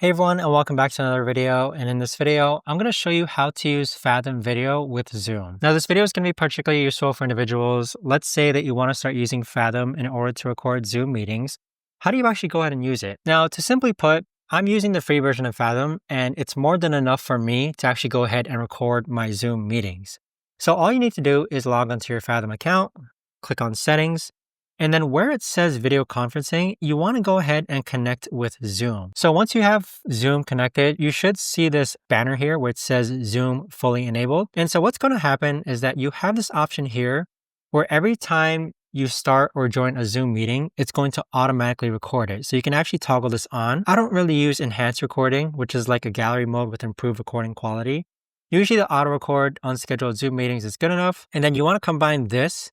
Hey everyone, and welcome back to another video. And in this video, I'm going to show you how to use Fathom Video with Zoom. Now, this video is going to be particularly useful for individuals. Let's say that you want to start using Fathom in order to record Zoom meetings. How do you actually go ahead and use it? Now, to simply put, I'm using the free version of Fathom, and it's more than enough for me to actually go ahead and record my Zoom meetings. So all you need to do is log onto your Fathom account, click on Settings, and then where it says video conferencing, you want to go ahead and connect with Zoom. So once you have Zoom connected, you should see this banner here where it says Zoom fully enabled. And so what's going to happen is that you have this option here where every time you start or join a Zoom meeting, it's going to automatically record it. So you can actually toggle this on. I don't really use enhanced recording, which is like a gallery mode with improved recording quality. Usually the auto record on scheduled Zoom meetings is good enough. And then you want to combine this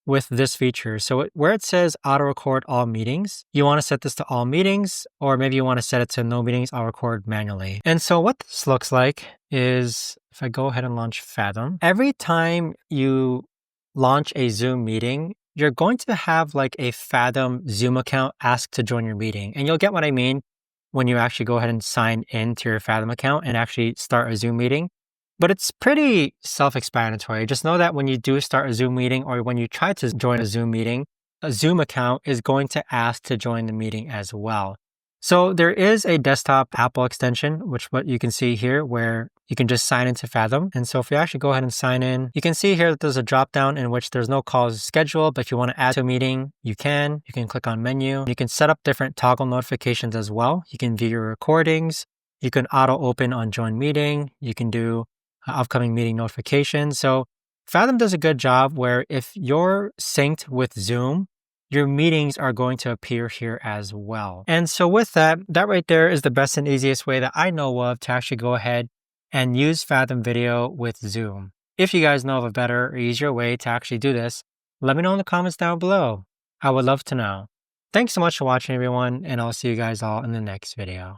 with this feature. So where it says auto record all meetings, you want to set this to all meetings, or maybe you want to set it to no meetings, I'll record manually. And so what this looks like is, if I go ahead and launch Fathom, every time you launch a Zoom meeting, you're going to have like a Fathom Zoom account ask to join your meeting. And you'll get what I mean when you actually go ahead and sign into your Fathom account and actually start a Zoom meeting. But it's pretty self-explanatory. Just know that when you do start a Zoom meeting or when you try to join a Zoom meeting, a Zoom account is going to ask to join the meeting as well. So there is a desktop Apple extension, which what you can see here, where you can just sign into Fathom. And so if you actually go ahead and sign in, you can see here that there's a drop down in which there's no calls scheduled, but if you want to add to a meeting, you can click on menu. You can set up different toggle notifications as well. You can view your recordings. You can auto open on join meeting. You can do upcoming meeting notifications. So Fathom does a good job where if you're synced with Zoom, your meetings are going to appear here as well. And so with that right there is the best and easiest way that I know of to actually go ahead and use Fathom Video with Zoom. If you guys know of a better or easier way to actually do this, let me know in the comments down below. I would love to know. Thanks so much for watching, everyone, and I'll see you guys all in the next video.